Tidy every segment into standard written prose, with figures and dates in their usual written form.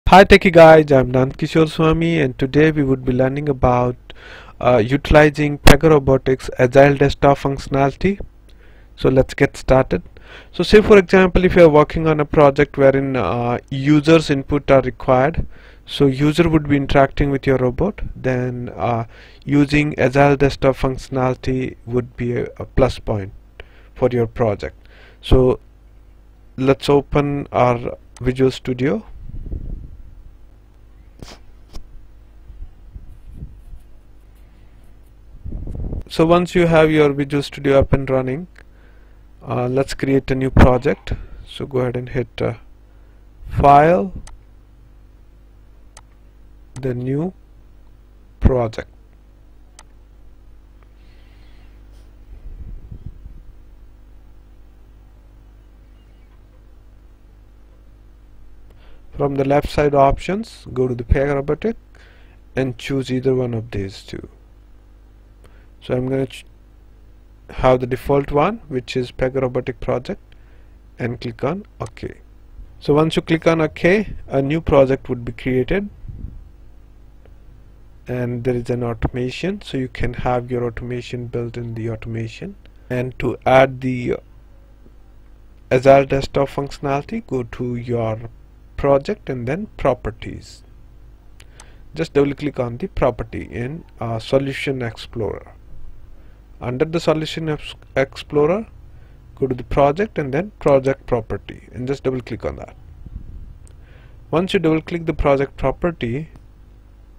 Hi techie guys, I'm Nandkishore Swami and today we would be learning about utilizing Pega Robotics Agile Desktop functionality. So let's get started. So say for example if you are working on a project wherein users input are required, so user would be interacting with your robot, then using Agile Desktop functionality would be a plus point for your project. So let's open our Visual Studio. So once you have your Visual Studio up and running, let's create a new project. So go ahead and hit File, the new project. From the left side options, go to the Pega Robotic and choose either one of these two. So I'm going to have the default one, which is Pega Robotic project, and click on OK. So once you click on OK, a new project would be created and there is an automation, so you can have your automation built in the automation. And to add the Agile Desktop functionality, go to your project and then properties. Just double click on the property in Solution Explorer. Under the Solution Explorer, go to the project and then project property and just double click on that. Once you double click the project property,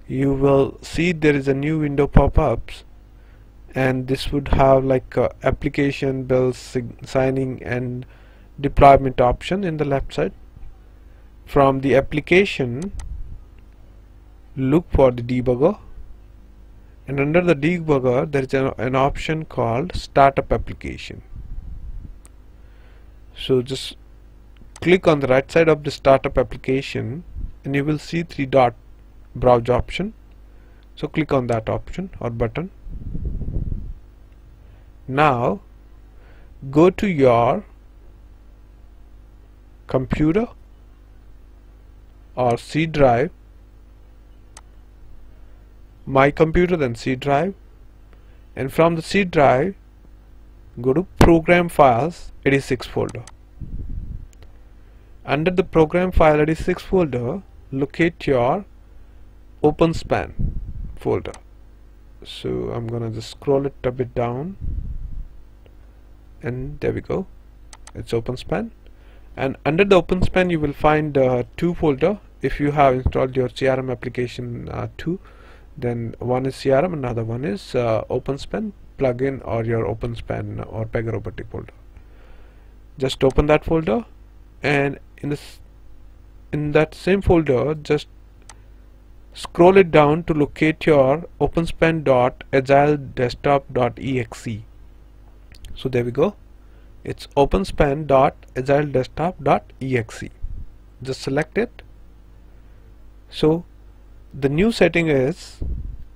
you will see there is a new window pop-ups, and this would have like application, bills, signing and deployment option in the left side. From the application, look for the debugger, and under the debugger there is an option called startup application. So just click on the right side of the startup application and you will see 3-dot browse option. So click on that option or button. Now go to your computer or C drive, My Computer, then C drive, and from the C drive go to Program Files 86 folder. Under the Program File 86 folder, locate your OpenSpan folder. So I'm gonna just scroll it a bit down, and there we go, it's OpenSpan. And under the OpenSpan you will find two folder. If you have installed your CRM application 2, then one is CRM, another one is OpenSpan plugin or your OpenSpan or Pega Robotic folder. Just open that folder, and in that same folder just scroll it down to locate your OpenSpan.AgileDesktop.exe. So there we go, it's OpenSpan.AgileDesktop.exe. Just select it. So the new setting is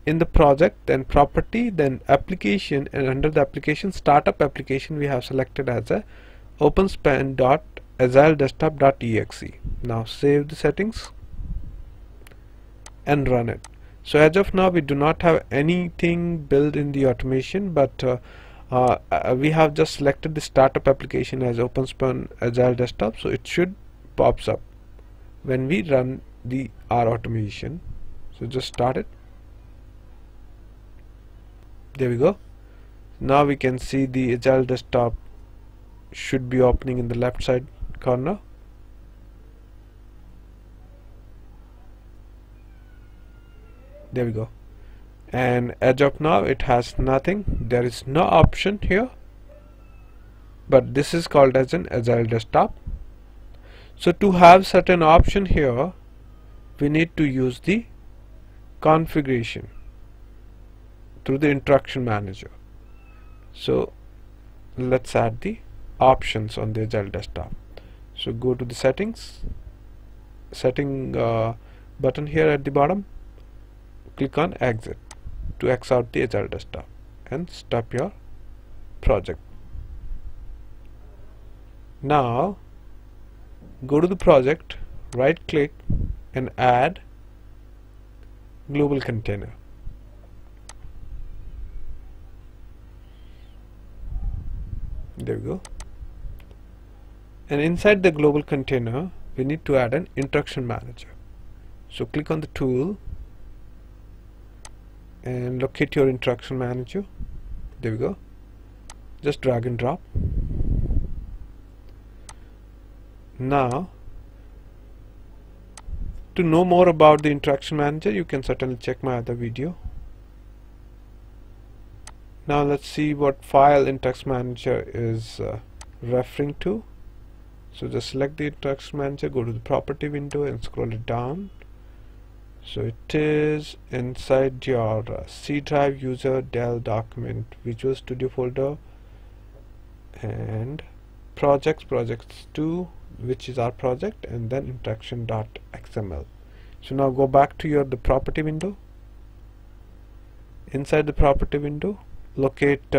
in the project, then property, then application, and under the application, startup application, we have selected as a OpenSpan.AgileDesktop.exe. Now save the settings and run it. So as of now we do not have anything built in the automation, but we have just selected the startup application as OpenSpan Agile Desktop, so it should pops up when we run our automation. So just start it. There we go. Now we can see the Agile Desktop should be opening in the left side corner. There we go. And as of now it has nothing, there is no option here, but this is called as an Agile Desktop. So to have certain option here, we need to use the configuration through the interaction manager. So let's add the options on the Agile Desktop. So go to the setting button here at the bottom, click on exit to X out the Agile Desktop and stop your project. Now go to the project, right click and add global container. There we go. And inside the global container we need to add an interaction manager. So click on the tool and locate your interaction manager. There we go. Just drag and drop. Now, to know more about the interaction manager, you can certainly check my other video. Now let's see what file interaction manager is referring to. So just select the interaction manager, go to the property window and scroll it down. So it is inside your C drive user Dell document Visual Studio folder and projects 2, which is our project, and then interaction.xml. So now go back to the property window. Inside the property window locate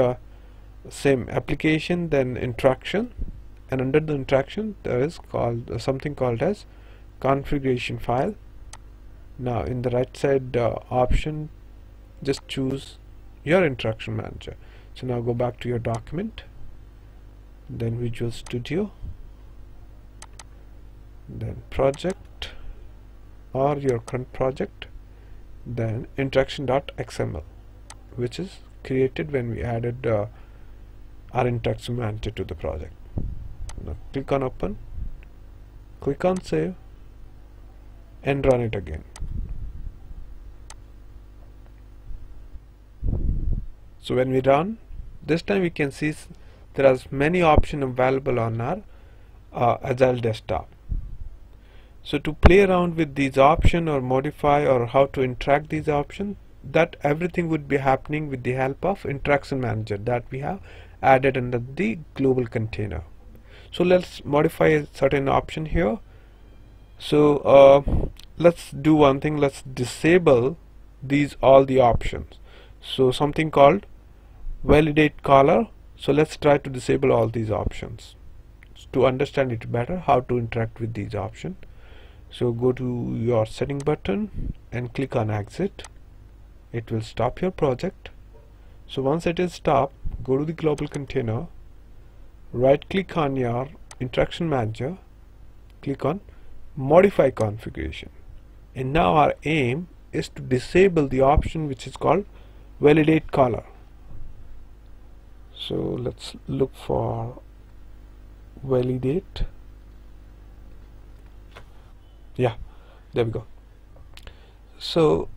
same application, then interaction, and under the interaction there is something called as configuration file. Now in the right side option, just choose your interaction manager. So now go back to your document, then Visual Studio, then project or your current project, then interaction.xml, which is created when we added our interaction manager to the project. Now click on open, click on save and run it again. So when we run, this time we can see there are many options available on our Agile desktop. So to play around with these options or modify or how to interact these options, that everything would be happening with the help of interaction manager that we have added under the global container. So let's modify a certain option here. So let's do one thing, let's disable all the options. So something called validate caller. So let's try to disable all these options to understand it better how to interact with these options. So go to your setting button and click on exit. It will stop your project. So once it is stopped, go to the global container, right click on your interaction manager, click on modify configuration, and now our aim is to disable the option which is called validate caller. So let's look for validate. Yeah, there we go. So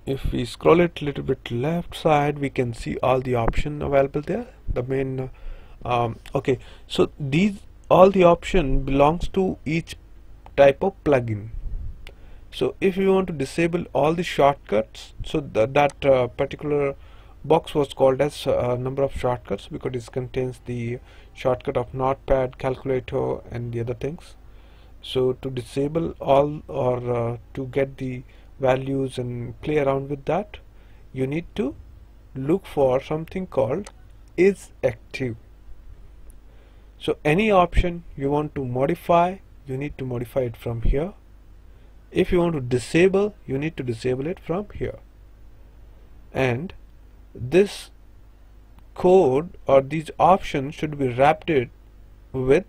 if we scroll it a little bit left side, we can see all the options available there. The main okay, so all the option belongs to each type of plugin. So if you want to disable all the shortcuts, so that particular box was called as number of shortcuts because it contains the shortcut of notepad, calculator and the other things. So to disable all or to get the values and play around with that, you need to look for something called is active. So any option you want to modify, you need to modify it from here. If you want to disable, you need to disable it from here. And this code or these options should be wrapped with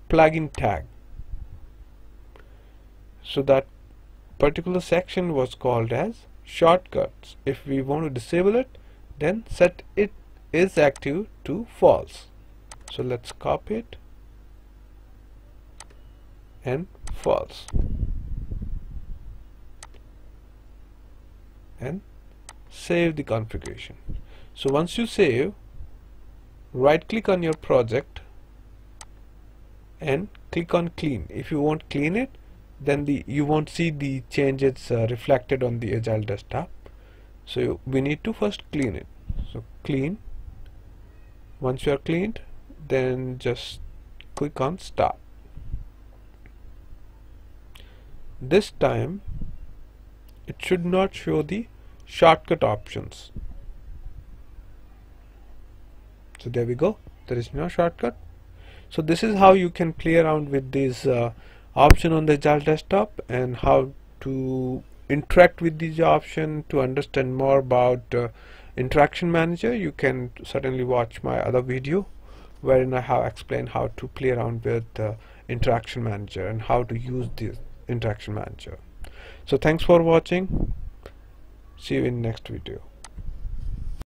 plugin tag. So that particular section was called as shortcuts. If we want to disable it, then set it is active to false. So let's copy it and false, and save the configuration. So once you save, right click on your project and click on clean. If you want clean it, then you won't see the changes reflected on the Agile desktop. So we need to first clean it. So clean. Once you are cleaned, then just click on start. This time it should not show the shortcut options. So there we go, there is no shortcut. So this is how you can play around with this option on the Agile desktop, and how to interact with these option. To understand more about interaction manager, you can certainly watch my other video wherein I have explained how to play around with interaction manager and how to use this interaction manager. So thanks for watching. See you in next video.